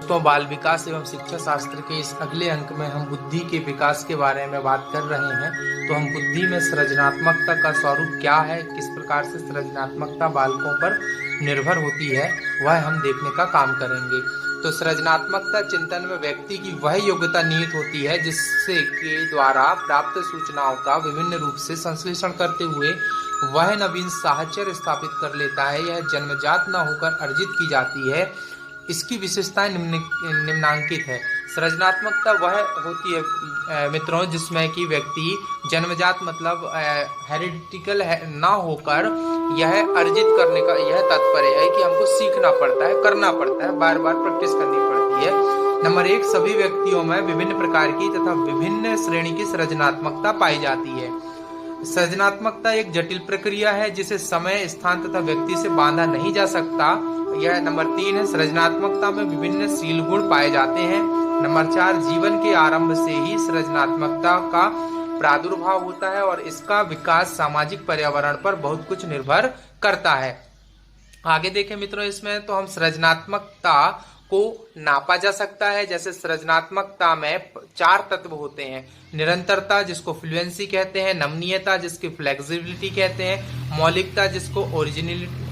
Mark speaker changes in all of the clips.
Speaker 1: दोस्तों, बाल विकास एवं शिक्षा शास्त्र के इस अगले अंक में हम बुद्धि के विकास के बारे में बात कर रहे हैं। तो हम बुद्धि में सृजनात्मकता का स्वरूप क्या है, किस प्रकार से सृजनात्मकता बालकों पर निर्भर होती है, वह हम देखने का काम करेंगे। तो सृजनात्मकता चिंतन में व्यक्ति की वह योग्यता निहित होती है जिससे के द्वारा प्राप्त सूचनाओं का विभिन्न रूप से संश्लेषण करते हुए वह नवीन साहचर्य स्थापित कर लेता है। यह जन्मजात न होकर अर्जित की जाती है। इसकी विशेषताएं निम्नांकित है। सृजनात्मकता वह होती है मित्रों जिसमें कि व्यक्ति जन्मजात मतलब हेरिडिटिकल ना होकर यह अर्जित करने का यह तात्पर्य है कि हमको सीखना पड़ता है, करना पड़ता है, बार बार प्रैक्टिस करनी पड़ती है। नंबर 1, सभी व्यक्तियों में विभिन्न प्रकार की तथा विभिन्न श्रेणी की सृजनात्मकता पाई जाती है। सृजनात्मकता एक जटिल प्रक्रिया है जिसे समय, स्थान तथा व्यक्ति से बांधा नहीं जा सकता। यह नंबर 3 है। सृजनात्मकता में विभिन्न शील गुण पाए जाते हैं। नंबर 4, जीवन के आरंभ से ही सृजनात्मकता का प्रादुर्भाव होता है और इसका विकास सामाजिक पर्यावरण पर बहुत कुछ निर्भर करता है। आगे देखें मित्रों, इसमें तो हम सृजनात्मकता को नापा जा सकता है। जैसे सृजनात्मकता में 4 तत्व होते हैं। निरंतरता जिसको फ्लुएंसी कहते हैं, नमनीयता जिसकी फ्लेक्सिबिलिटी कहते हैं, मौलिकता जिसको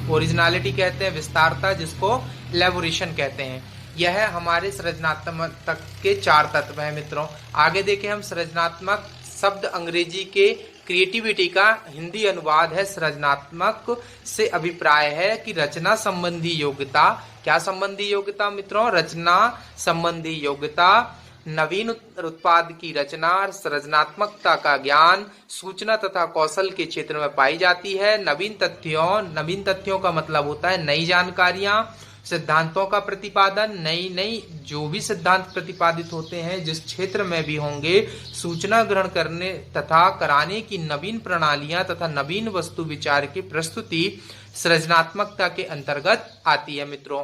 Speaker 1: ओरिजिनलिटी कहते हैं, विस्तारता जिसको एलेबोरेशन कहते हैं। यह हमारे सृजनात्मकता के 4 तत्व हैं मित्रों। आगे देखें हम सृजनात्मक शब्द अंग्रेजी के क्रिएटिविटी का हिंदी अनुवाद है। सृजनात्मक से अभिप्राय है कि रचना संबंधी योग्यता। क्या संबंधी योग्यता मित्रों? रचना संबंधी योग्यता, नवीन उत्पाद की रचना, सृजनात्मकता का ज्ञान, सूचना तथा कौशल के क्षेत्र में पाई जाती है। नवीन तथ्यों का मतलब होता है नई जानकारियां, सिद्धांतों का प्रतिपादन, नई जो भी सिद्धांत प्रतिपादित होते हैं जिस क्षेत्र में भी होंगे, सूचना ग्रहण करने तथा कराने की नवीन प्रणालियां तथा नवीन वस्तु विचार की प्रस्तुति सृजनात्मकता के अंतर्गत आती है मित्रों।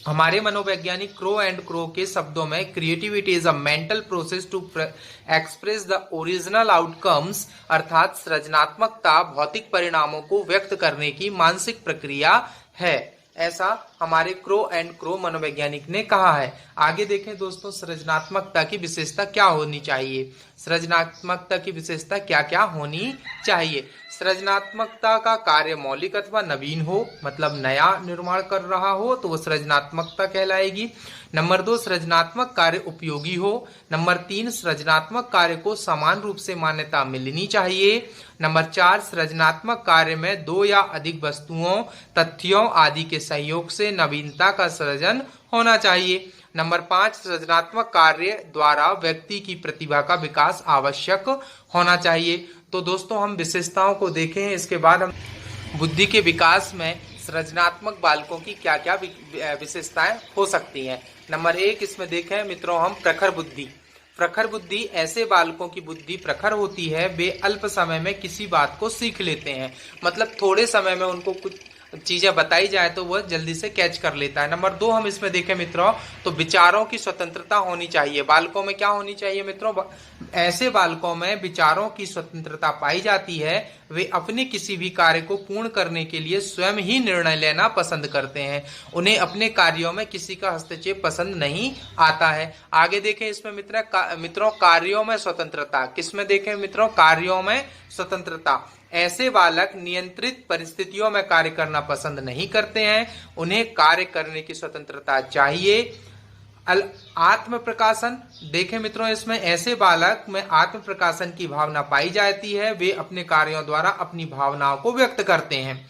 Speaker 1: हमारे मनोवैज्ञानिक क्रो एंड क्रो के शब्दों में creativity is a mental process to express the original outcomes, अर्थात सृजनात्मकता भौतिक परिणामों को व्यक्त करने की मानसिक प्रक्रिया है। ऐसा हमारे क्रो एंड क्रो मनोवैज्ञानिक ने कहा है। आगे देखें दोस्तों, सृजनात्मकता की विशेषता क्या होनी चाहिए। सृजनात्मकता की विशेषता क्या क्या होनी चाहिए। सृजनात्मकता का कार्य मौलिक अथवा नवीन हो, मतलब नया निर्माण कर रहा हो तो वो सृजनात्मकता कहलाएगी। नंबर 2, सृजनात्मक कार्य उपयोगी हो। नंबर 3, सृजनात्मक कार्य को समान रूप से मान्यता मिलनी चाहिए। नंबर 4, सृजनात्मक कार्य में 2 या अधिक वस्तुओं, तथ्यों आदि के सहयोग से नवीनता का सृजन होना चाहिए। नंबर 5, सृजनात्मक कार्य द्वारा व्यक्ति की प्रतिभा का विकास आवश्यक होना चाहिए। तो दोस्तों हम विशेषताओं को देखें, इसके बाद हम बुद्धि के विकास में सृजनात्मक बालकों की क्या क्या विशेषताएं हो सकती हैं। नंबर 1 इसमें देखें मित्रों हम प्रखर बुद्धि। प्रखर बुद्धि ऐसे बालकों की बुद्धि प्रखर होती है, वे अल्प समय में किसी बात को सीख लेते हैं। मतलब थोड़े समय में उनको कुछ चीजें बताई जाए तो वह जल्दी से कैच कर लेता है। नंबर 2 हम इसमें देखें मित्रों तो विचारों की स्वतंत्रता होनी चाहिए। बालकों में क्या होनी चाहिए मित्रों? ऐसे बालकों में विचारों की स्वतंत्रता पाई जाती है। वे अपने किसी भी कार्य को पूर्ण करने के लिए स्वयं ही निर्णय लेना पसंद करते हैं। उन्हें अपने कार्यों में किसी का हस्तक्षेप पसंद नहीं आता है। आगे देखें इसमें मित्रों कार्यों में स्वतंत्रता। किसमें देखें मित्रों? कार्यों में स्वतंत्रता। ऐसे बालक नियंत्रित परिस्थितियों में कार्य करना पसंद नहीं करते हैं। उन्हें कार्य करने की स्वतंत्रता चाहिए। आत्म प्रकाशन देखें मित्रों, इसमें ऐसे बालक में आत्म प्रकाशन की भावना पाई जाती है। वे अपने कार्यों द्वारा अपनी भावनाओं को व्यक्त करते हैं।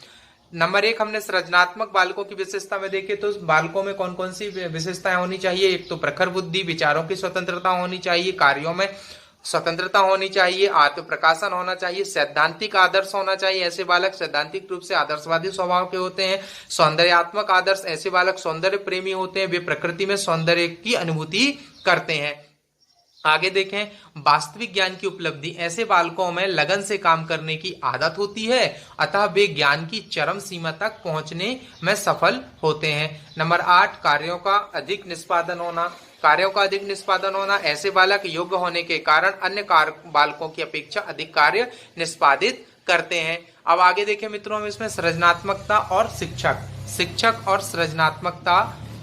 Speaker 1: नंबर 1 हमने सृजनात्मक बालकों की विशेषता में देखे तो बालकों में कौन कौन सी विशेषताएं होनी चाहिए। एक तो प्रखर बुद्धि, विचारों की स्वतंत्रता होनी चाहिए, कार्यों में स्वतंत्रता होनी चाहिए, आत्म प्रकाशन होना चाहिए, सैद्धांतिक आदर्श होना चाहिए। ऐसे बालक सैद्धांतिक रूप से आदर्शवादी स्वभाव के होते हैं। सौंदर्यात्मक आदर्श, ऐसे बालक सौंदर्य प्रेमी होते हैं। वे प्रकृति में सौंदर्य की अनुभूति करते हैं। आगे देखें वास्तविक ज्ञान की उपलब्धि। ऐसे बालकों में लगन से काम करने की आदत होती है, अतः वे ज्ञान की चरम सीमा तक पहुंचने में सफल होते हैं। नंबर 8 कार्यों का अधिक निष्पादन होना। ऐसे बालक योग्य होने के कारण अन्य बालकों की अपेक्षा अधिक कार्य निष्पादित करते हैं। अब आगे देखें मित्रों, हम इसमें सृजनात्मकता और शिक्षक और सृजनात्मकता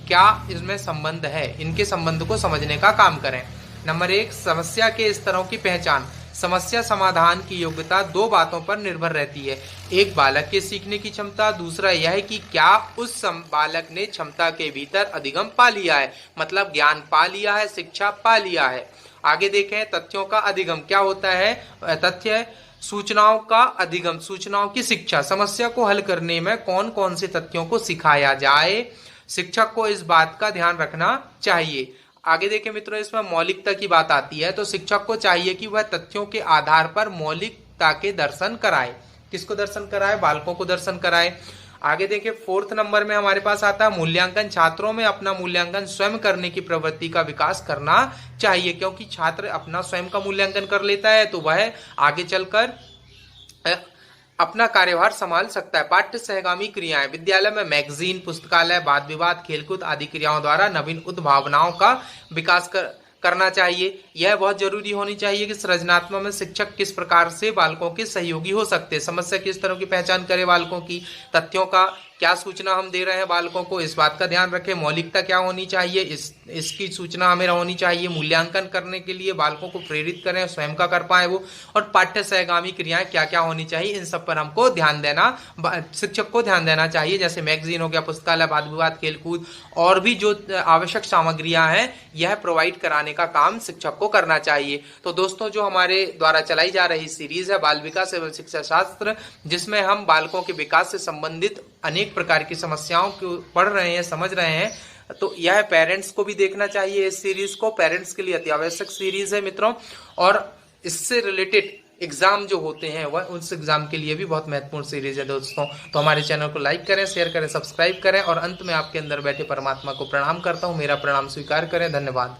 Speaker 1: क्या इसमें संबंध है, इनके संबंध को समझने का काम करें। नंबर 1, समस्या के स्तरों की पहचान। समस्या समाधान की योग्यता 2 बातों पर निर्भर रहती है। एक, बालक के सीखने की क्षमता, दूसरा यह है कि क्या उस बालक ने क्षमता के भीतर अधिगम पा लिया है, मतलब ज्ञान पा लिया है, शिक्षा पा लिया है। आगे देखें, तथ्यों का अधिगम क्या होता है। तथ्य सूचनाओं का अधिगम, सूचनाओं की शिक्षा। समस्या को हल करने में कौन कौन से तथ्यों को सिखाया जाए, शिक्षक को इस बात का ध्यान रखना चाहिए। आगे देखें मित्रों, इसमें मौलिकता की बात आती है, तो शिक्षक को चाहिए कि वह तथ्यों के आधार पर मौलिकता के दर्शन कराए। किसको दर्शन कराए, बालकों को दर्शन कराए। आगे देखें, 4th नंबर में हमारे पास आता है मूल्यांकन। छात्रों में अपना मूल्यांकन स्वयं करने की प्रवृत्ति का विकास करना चाहिए, क्योंकि छात्र अपना स्वयं का मूल्यांकन कर लेता है तो वह आगे चलकर अपना कार्यभार संभाल सकता है। पाठ्य सहगामी क्रियाएं। विद्यालय में मैगजीन, पुस्तकालय, वाद विवाद, खेलकूद आदि क्रियाओं द्वारा नवीन उद्भावनाओं का विकास करना चाहिए। यह बहुत जरूरी होनी चाहिए कि सृजनात्मक में शिक्षक किस प्रकार से बालकों के सहयोगी हो सकते हैं। समस्या किस तरह की पहचान करें बालकों की, तथ्यों का क्या सूचना हम दे रहे हैं बालकों को, इस बात का ध्यान रखें। मौलिकता क्या होनी चाहिए, इसकी सूचना हमें होनी चाहिए। मूल्यांकन करने के लिए बालकों को प्रेरित करें, स्वयं का कर पाए वो। और पाठ्य सहगामी क्रियाएं क्या क्या होनी चाहिए, इन सब पर हमको ध्यान देना, शिक्षक को ध्यान देना चाहिए। जैसे मैगजीन हो गया, पुस्तकालय, वाद विवाद, खेलकूद और भी जो आवश्यक सामग्रियां हैं, यह प्रोवाइड कराने का काम शिक्षक को करना चाहिए। तो दोस्तों, जो हमारे द्वारा चलाई जा रही सीरीज है बाल विकास एवं शिक्षा शास्त्र, जिसमें हम बालकों के विकास से संबंधित अनेक प्रकार की समस्याओं को पढ़ रहे हैं, समझ रहे हैं, तो यह पेरेंट्स को भी देखना चाहिए। इस सीरीज को पेरेंट्स के लिए अति आवश्यक सीरीज है मित्रों, और इससे रिलेटेड एग्जाम जो होते हैं वह उस एग्जाम के लिए भी बहुत महत्वपूर्ण सीरीज है दोस्तों। तो हमारे चैनल को लाइक करें, शेयर करें, सब्सक्राइब करें, और अंत में आपके अंदर बैठे परमात्मा को प्रणाम करता हूं। मेरा प्रणाम स्वीकार करें। धन्यवाद।